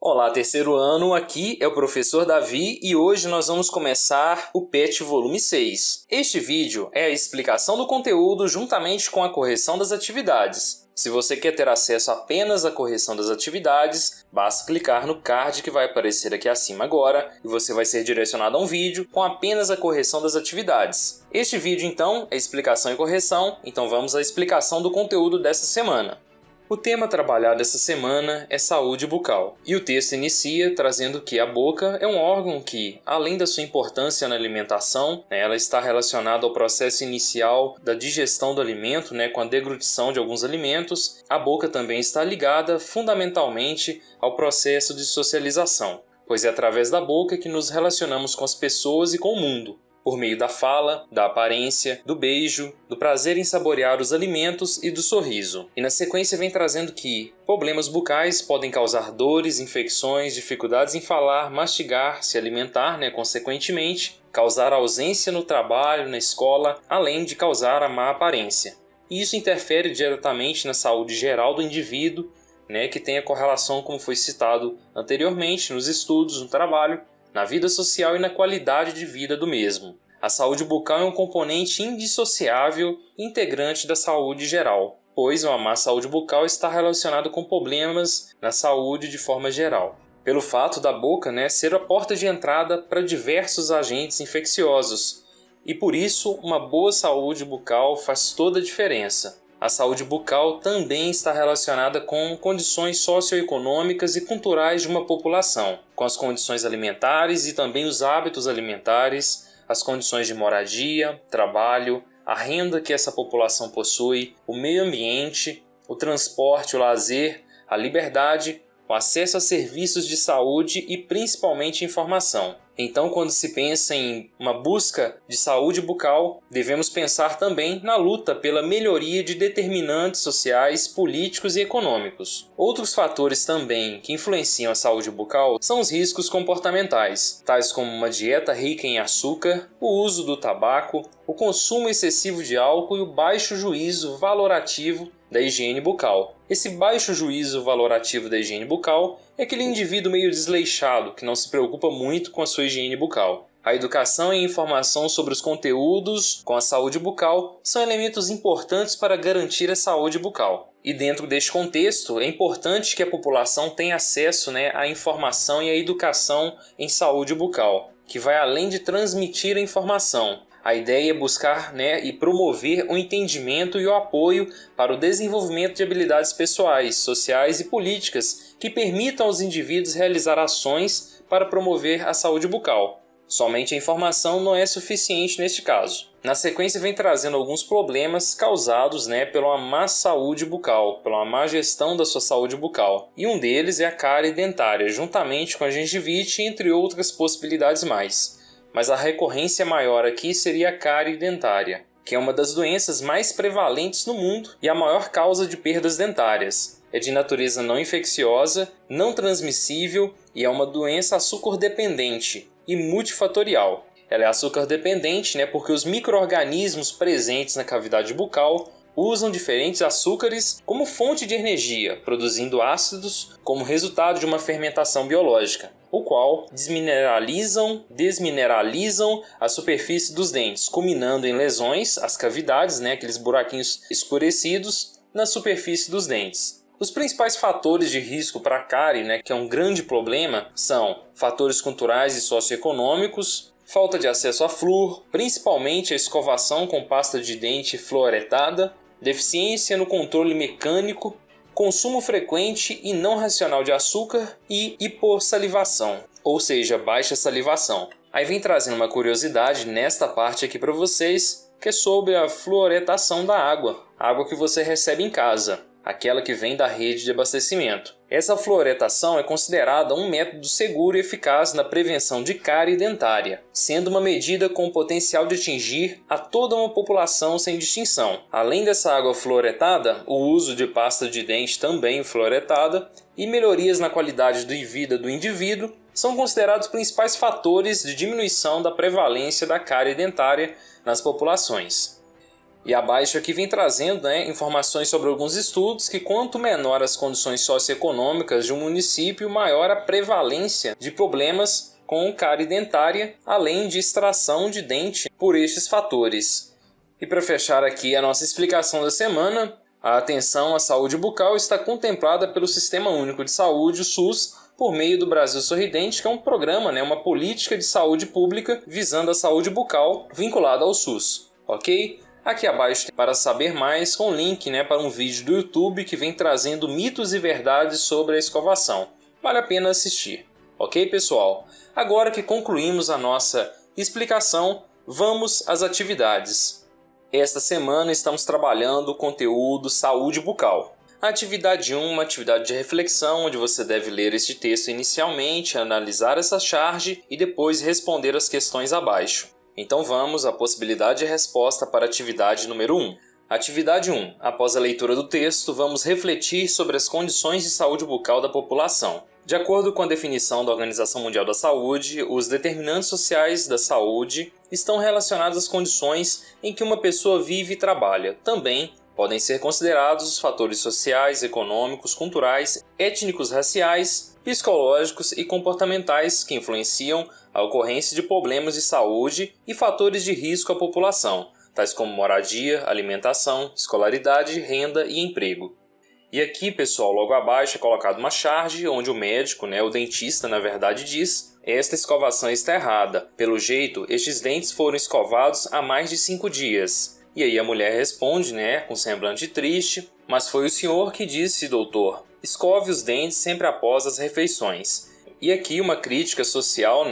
Olá, terceiro ano, aqui é o professor Davi e hoje nós vamos começar o PET volume 6. Este vídeo é a explicação do conteúdo juntamente com a correção das atividades. Se você quer ter acesso apenas à correção das atividades, basta clicar no card que vai aparecer aqui acima agora e você vai ser direcionado a um vídeo com apenas a correção das atividades. Este vídeo então é explicação e correção, então vamos à explicação do conteúdo dessa semana. O tema trabalhado essa semana é saúde bucal, e o texto inicia trazendo que a boca é um órgão que, além da sua importância na alimentação, ela está relacionada ao processo inicial da digestão do alimento, com a deglutição de alguns alimentos. A boca também está ligada fundamentalmente ao processo de socialização, pois é através da boca que nos relacionamos com as pessoas e com o mundo, por meio da fala, da aparência, do beijo, do prazer em saborear os alimentos e do sorriso. E na sequência vem trazendo que problemas bucais podem causar dores, infecções, dificuldades em falar, mastigar, se alimentar, consequentemente, causar ausência no trabalho, na escola, além de causar a má aparência. E isso interfere diretamente na saúde geral do indivíduo, que tem a correlação, como foi citado anteriormente, nos estudos, no trabalho, na vida social e na qualidade de vida do mesmo. A saúde bucal é um componente indissociável e integrante da saúde geral, pois uma má saúde bucal está relacionada com problemas na saúde de forma geral. Pelo fato da boca ser a porta de entrada para diversos agentes infecciosos, e por isso uma boa saúde bucal faz toda a diferença. A saúde bucal também está relacionada com condições socioeconômicas e culturais de uma população, com as condições alimentares e também os hábitos alimentares, as condições de moradia, trabalho, a renda que essa população possui, o meio ambiente, o transporte, o lazer, a liberdade, o acesso a serviços de saúde e principalmente informação. Então, quando se pensa em uma busca de saúde bucal, devemos pensar também na luta pela melhoria de determinantes sociais, políticos e econômicos. Outros fatores também que influenciam a saúde bucal são os riscos comportamentais, tais como uma dieta rica em açúcar, o uso do tabaco, o consumo excessivo de álcool e o baixo juízo valorativo da higiene bucal. Esse baixo juízo valorativo da higiene bucal é aquele indivíduo meio desleixado que não se preocupa muito com a sua higiene bucal. A educação e a informação sobre os conteúdos com a saúde bucal são elementos importantes para garantir a saúde bucal. E dentro deste contexto, é importante que a população tenha acesso à informação e à educação em saúde bucal, que vai além de transmitir a informação. A ideia é buscar e promover o entendimento e o apoio para o desenvolvimento de habilidades pessoais, sociais e políticas que permitam aos indivíduos realizar ações para promover a saúde bucal. Somente a informação não é suficiente neste caso. Na sequência vem trazendo alguns problemas causados pela má saúde bucal, pela má gestão da sua saúde bucal. E um deles é a cárie dentária, juntamente com a gengivite, entre outras possibilidades mais. Mas a recorrência maior aqui seria a cárie dentária, que é uma das doenças mais prevalentes no mundo e a maior causa de perdas dentárias. É de natureza não infecciosa, não transmissível e é uma doença açúcar-dependente e multifatorial. Ela é açúcar-dependente porque os micro-organismos presentes na cavidade bucal usam diferentes açúcares como fonte de energia, produzindo ácidos como resultado de uma fermentação biológica, o qual desmineralizam a superfície dos dentes, culminando em lesões, as cavidades, aqueles buraquinhos escurecidos na superfície dos dentes. Os principais fatores de risco para a cárie, que é um grande problema, são fatores culturais e socioeconômicos, falta de acesso a flúor, principalmente a escovação com pasta de dente fluoretada, deficiência no controle mecânico, consumo frequente e não racional de açúcar e hipossalivação, ou seja, baixa salivação. Aí vem trazendo uma curiosidade nesta parte aqui para vocês, que é sobre a fluoretação da água, a água que você recebe em casa, aquela que vem da rede de abastecimento. Essa fluoretação é considerada um método seguro e eficaz na prevenção de cárie dentária, sendo uma medida com o potencial de atingir a toda uma população sem distinção. Além dessa água fluoretada, o uso de pasta de dente também fluoretada e melhorias na qualidade de vida do indivíduo são considerados principais fatores de diminuição da prevalência da cárie dentária nas populações. E abaixo aqui vem trazendo informações sobre alguns estudos que quanto menor as condições socioeconômicas de um município, maior a prevalência de problemas com cárie dentária, além de extração de dente por estes fatores. E para fechar aqui a nossa explicação da semana, a atenção à saúde bucal está contemplada pelo Sistema Único de Saúde, o SUS, por meio do Brasil Sorridente, que é um programa, uma política de saúde pública visando a saúde bucal vinculada ao SUS, ok? Aqui abaixo para saber mais com link para um vídeo do YouTube que vem trazendo mitos e verdades sobre a escovação. Vale a pena assistir, ok pessoal? Agora que concluímos a nossa explicação, vamos às atividades. Esta semana estamos trabalhando o conteúdo saúde bucal. A atividade 1 é uma atividade de reflexão, onde você deve ler este texto inicialmente, analisar essa charge e depois responder as questões abaixo. Então vamos à possibilidade de resposta para a atividade número 1. Atividade 1. Após a leitura do texto, vamos refletir sobre as condições de saúde bucal da população. De acordo com a definição da Organização Mundial da Saúde, os determinantes sociais da saúde estão relacionados às condições em que uma pessoa vive e trabalha. Também podem ser considerados os fatores sociais, econômicos, culturais, étnicos, raciais, psicológicos e comportamentais que influenciam a ocorrência de problemas de saúde e fatores de risco à população, tais como moradia, alimentação, escolaridade, renda e emprego. E aqui, pessoal, logo abaixo é colocado uma charge onde o médico, o dentista, na verdade, diz: esta escovação está errada. Pelo jeito, estes dentes foram escovados há mais de 5 dias. E aí a mulher responde, com semblante triste: mas foi o senhor que disse, doutor. Escove os dentes sempre após as refeições. E aqui uma crítica social,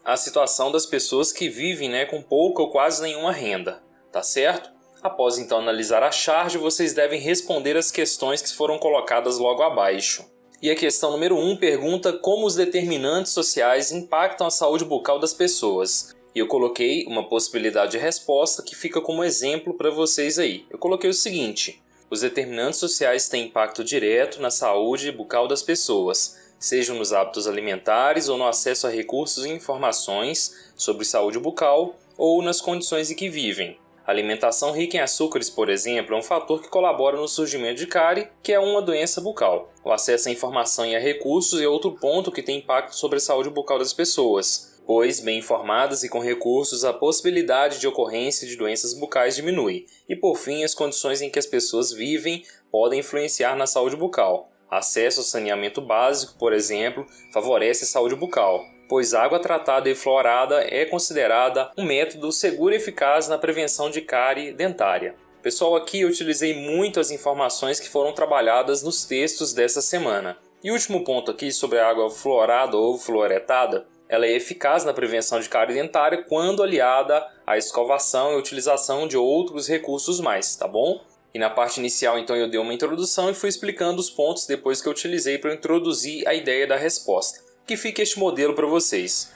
à situação das pessoas que vivem, com pouca ou quase nenhuma renda, tá certo? Após então analisar a charge, vocês devem responder as questões que foram colocadas logo abaixo. E a questão número 1 pergunta como os determinantes sociais impactam a saúde bucal das pessoas. E eu coloquei uma possibilidade de resposta que fica como exemplo para vocês aí. Eu coloquei o seguinte: os determinantes sociais têm impacto direto na saúde bucal das pessoas, sejam nos hábitos alimentares ou no acesso a recursos e informações sobre saúde bucal ou nas condições em que vivem. A alimentação rica em açúcares, por exemplo, é um fator que colabora no surgimento de cárie, que é uma doença bucal. O acesso à informação e a recursos é outro ponto que tem impacto sobre a saúde bucal das pessoas, pois, bem informadas e com recursos, a possibilidade de ocorrência de doenças bucais diminui. E, por fim, as condições em que as pessoas vivem podem influenciar na saúde bucal. Acesso ao saneamento básico, por exemplo, favorece a saúde bucal, pois água tratada e fluorada é considerada um método seguro e eficaz na prevenção de cárie dentária. Pessoal, aqui eu utilizei muito as informações que foram trabalhadas nos textos dessa semana. E o último ponto aqui sobre a água fluorada ou fluoretada, ela é eficaz na prevenção de cárie dentária quando aliada à escovação e utilização de outros recursos mais, tá bom? E na parte inicial, então, eu dei uma introdução e fui explicando os pontos depois que eu utilizei para introduzir a ideia da resposta. Que fique este modelo para vocês.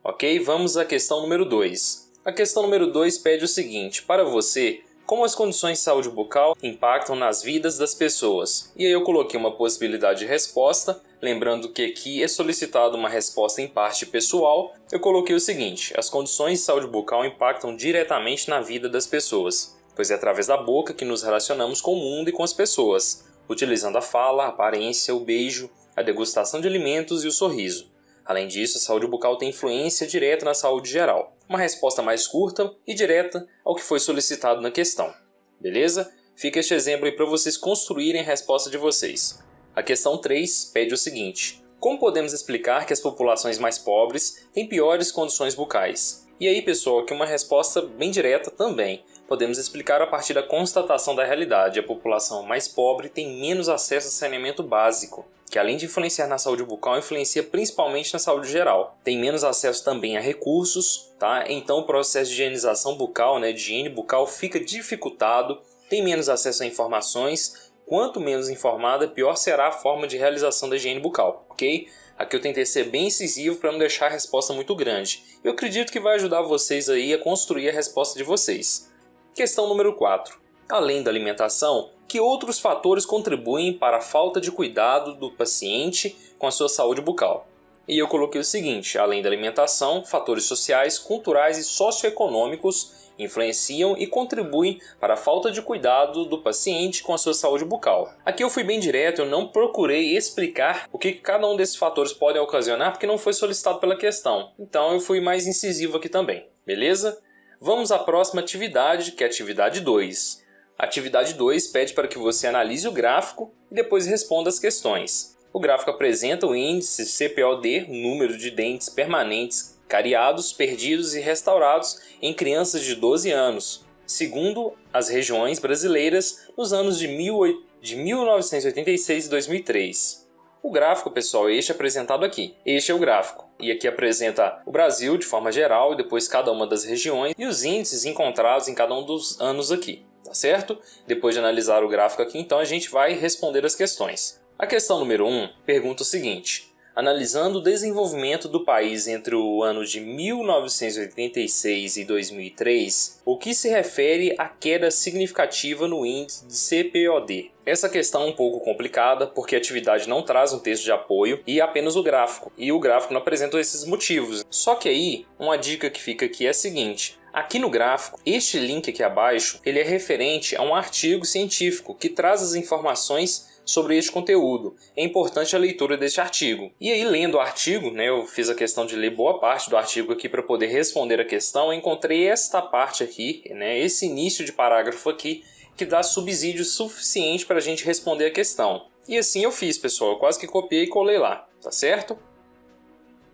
Ok? Vamos à questão número 2. A questão número 2 pede o seguinte: para você, como as condições de saúde bucal impactam nas vidas das pessoas? E aí eu coloquei uma possibilidade de resposta, lembrando que aqui é solicitada uma resposta em parte pessoal. Eu coloquei o seguinte: as condições de saúde bucal impactam diretamente na vida das pessoas, pois é através da boca que nos relacionamos com o mundo e com as pessoas, utilizando a fala, a aparência, o beijo, a degustação de alimentos e o sorriso. Além disso, a saúde bucal tem influência direta na saúde geral. Uma resposta mais curta e direta ao que foi solicitado na questão. Beleza? Fica este exemplo aí para vocês construírem a resposta de vocês. A questão 3 pede o seguinte: como podemos explicar que as populações mais pobres têm piores condições bucais? E aí, pessoal, aqui uma resposta bem direta também. Podemos explicar a partir da constatação da realidade. A população mais pobre tem menos acesso a saneamento básico, que além de influenciar na saúde bucal, influencia principalmente na saúde geral. Tem menos acesso também a recursos, tá? Então o processo de higienização bucal, de higiene bucal, fica dificultado, tem menos acesso a informações. Quanto menos informada, pior será a forma de realização da higiene bucal, ok? Aqui eu tentei ser bem incisivo para não deixar a resposta muito grande. Eu acredito que vai ajudar vocês aí a construir a resposta de vocês. Questão número 4. Além da alimentação, que outros fatores contribuem para a falta de cuidado do paciente com a sua saúde bucal? E eu coloquei o seguinte: além da alimentação, fatores sociais, culturais e socioeconômicos influenciam e contribuem para a falta de cuidado do paciente com a sua saúde bucal. Aqui eu fui bem direto, eu não procurei explicar o que cada um desses fatores pode ocasionar, porque não foi solicitado pela questão. Então eu fui mais incisivo aqui também, beleza? Vamos à próxima atividade, que é a atividade 2. A atividade 2 pede para que você analise o gráfico e depois responda as questões. O gráfico apresenta o índice CPOD, número de dentes permanentes cariados, perdidos e restaurados em crianças de 12 anos, segundo as regiões brasileiras nos anos de 1986 e 2003. O gráfico, pessoal, é este apresentado aqui. Este é o gráfico. E aqui apresenta o Brasil de forma geral e depois cada uma das regiões e os índices encontrados em cada um dos anos aqui, tá certo? Depois de analisar o gráfico aqui, então a gente vai responder as questões. A questão número 1 pergunta o seguinte: analisando o desenvolvimento do país entre o ano de 1986 e 2003, o que se refere à queda significativa no índice de CPOD? Essa questão é um pouco complicada porque a atividade não traz um texto de apoio e apenas o gráfico. E o gráfico não apresenta esses motivos. Só que aí, uma dica que fica aqui é a seguinte: aqui no gráfico, este link aqui abaixo, ele é referente a um artigo científico que traz as informações sobre este conteúdo. É importante a leitura deste artigo. E aí, lendo o artigo, eu fiz a questão de ler boa parte do artigo aqui para poder responder a questão. Eu encontrei esta parte aqui, esse início de parágrafo aqui, que dá subsídio suficiente para a gente responder a questão. E assim eu fiz, pessoal. Eu quase que copiei e colei lá, tá certo?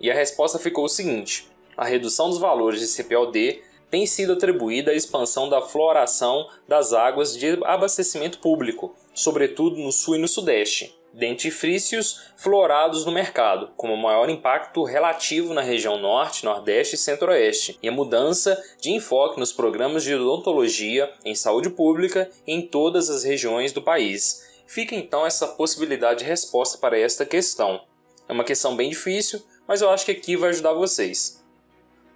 E a resposta ficou o seguinte: a redução dos valores de CPOD tem sido atribuída à expansão da fluoração das águas de abastecimento público, sobretudo no sul e no sudeste, dentifrícios fluorados no mercado, com maior impacto relativo na região norte, nordeste e centro-oeste, e a mudança de enfoque nos programas de odontologia em saúde pública em todas as regiões do país. Fica então essa possibilidade de resposta para esta questão. É uma questão bem difícil, mas eu acho que aqui vai ajudar vocês.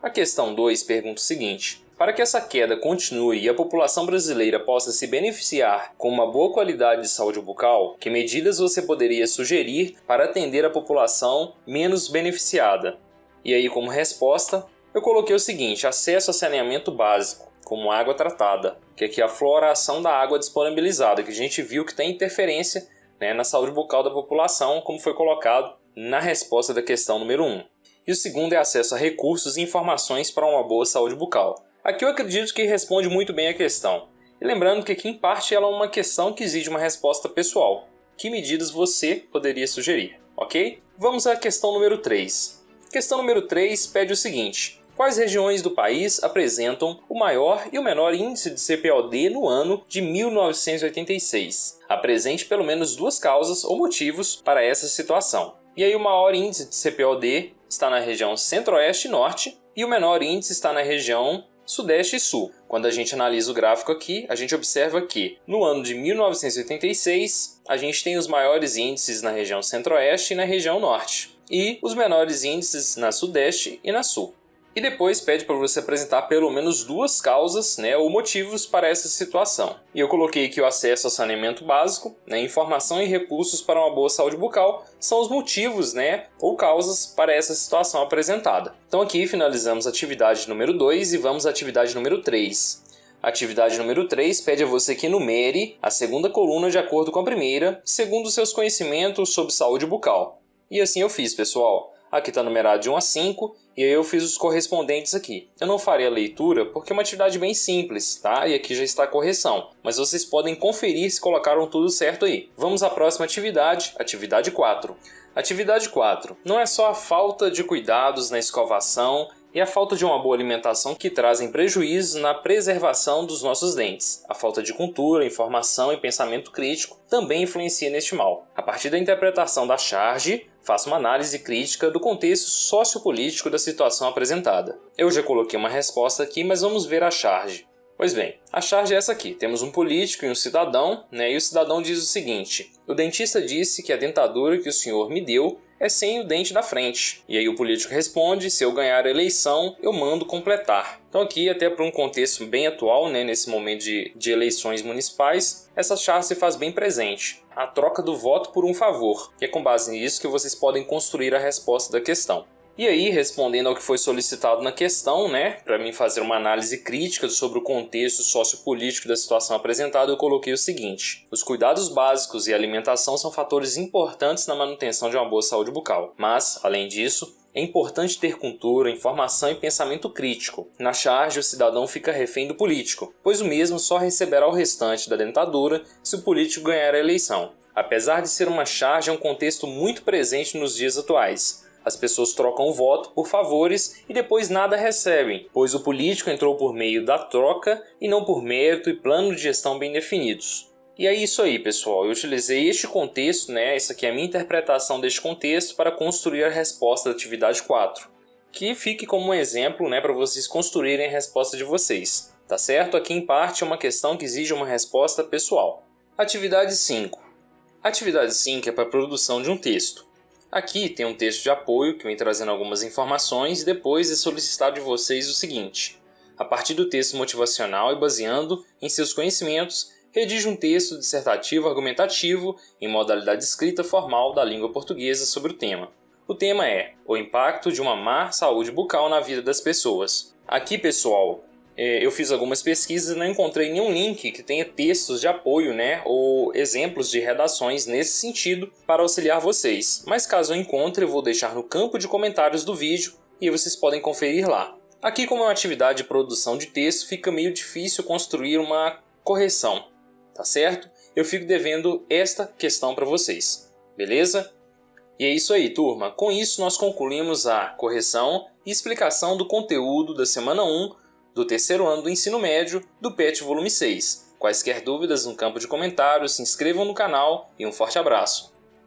A questão 2 pergunta o seguinte: para que essa queda continue e a população brasileira possa se beneficiar com uma boa qualidade de saúde bucal, que medidas você poderia sugerir para atender a população menos beneficiada? E aí, como resposta, eu coloquei o seguinte: acesso a saneamento básico, como água tratada, que aqui é a fluoração da água disponibilizada, que a gente viu que tem interferência na saúde bucal da população, como foi colocado na resposta da questão número 1. E o segundo é acesso a recursos e informações para uma boa saúde bucal. Aqui eu acredito que responde muito bem a questão. E lembrando que aqui em parte ela é uma questão que exige uma resposta pessoal. Que medidas você poderia sugerir, ok? Vamos à questão número 3. Questão número 3 pede o seguinte: quais regiões do país apresentam o maior e o menor índice de CPOD no ano de 1986? Apresente pelo menos duas causas ou motivos para essa situação. E aí o maior índice de CPOD está na região centro-oeste e norte e o menor índice está na região sudeste e sul. Quando a gente analisa o gráfico aqui, a gente observa que no ano de 1986 a gente tem os maiores índices na região centro-oeste e na região norte e os menores índices na sudeste e na sul. E depois pede para você apresentar pelo menos duas causas ou motivos para essa situação. E eu coloquei aqui o acesso ao saneamento básico, informação e recursos para uma boa saúde bucal são os motivos ou causas para essa situação apresentada. Então aqui finalizamos a atividade número 2 e vamos à atividade número 3. A atividade número 3 pede a você que enumere a segunda coluna de acordo com a primeira, segundo seus conhecimentos sobre saúde bucal. E assim eu fiz, pessoal. Aqui está numerado de 1 a 5 e aí eu fiz os correspondentes aqui. Eu não farei a leitura porque é uma atividade bem simples, tá? E aqui já está a correção. Mas vocês podem conferir se colocaram tudo certo aí. Vamos à próxima atividade, atividade 4. Atividade 4. Não é só a falta de cuidados na escovação e a falta de uma boa alimentação que trazem prejuízos na preservação dos nossos dentes. A falta de cultura, informação e pensamento crítico também influencia neste mal. A partir da interpretação da charge, faça uma análise crítica do contexto sociopolítico da situação apresentada. Eu já coloquei uma resposta aqui, mas vamos ver a charge. Pois bem, a charge é essa aqui. Temos um político e um cidadão, e o cidadão diz o seguinte: o dentista disse que a dentadura que o senhor me deu é sem o dente da frente. E aí o político responde: se eu ganhar a eleição, eu mando completar. Então aqui, até para um contexto bem atual, né, nesse momento de eleições municipais, essa charla se faz bem presente. A troca do voto por um favor. E é com base nisso que vocês podem construir a resposta da questão. E aí, respondendo ao que foi solicitado na questão, né, para mim fazer uma análise crítica sobre o contexto sociopolítico da situação apresentada, eu coloquei o seguinte: os cuidados básicos e a alimentação são fatores importantes na manutenção de uma boa saúde bucal. Mas, além disso, é importante ter cultura, informação e pensamento crítico. Na charge, o cidadão fica refém do político, pois o mesmo só receberá o restante da dentadura se o político ganhar a eleição. Apesar de ser uma charge, é um contexto muito presente nos dias atuais. As pessoas trocam o voto por favores e depois nada recebem, pois o político entrou por meio da troca e não por mérito e plano de gestão bem definidos. E é isso aí, pessoal. Eu utilizei este contexto, né? Essa aqui é a minha interpretação deste contexto para construir a resposta da atividade 4. Que fique como um exemplo, né, para vocês construírem a resposta de vocês. Tá certo? Aqui em parte é uma questão que exige uma resposta pessoal. Atividade 5. Atividade 5 é para a produção de um texto. Aqui tem um texto de apoio que vem trazendo algumas informações e depois é solicitado de vocês o seguinte: a partir do texto motivacional e baseando em seus conhecimentos, redige um texto dissertativo argumentativo em modalidade escrita formal da língua portuguesa sobre o tema. O tema é o impacto de uma má saúde bucal na vida das pessoas. Aqui, pessoal, eu fiz algumas pesquisas e não encontrei nenhum link que tenha textos de apoio, né, ou exemplos de redações nesse sentido para auxiliar vocês. Mas caso eu encontre, eu vou deixar no campo de comentários do vídeo e vocês podem conferir lá. Aqui, como é uma atividade de produção de texto, fica meio difícil construir uma correção, tá certo? Eu fico devendo esta questão para vocês, beleza? E é isso aí, turma. Com isso, nós concluímos a correção e explicação do conteúdo da semana 1 do terceiro ano do ensino médio do PET volume 6. Quaisquer dúvidas no campo de comentários, se inscrevam no canal e um forte abraço!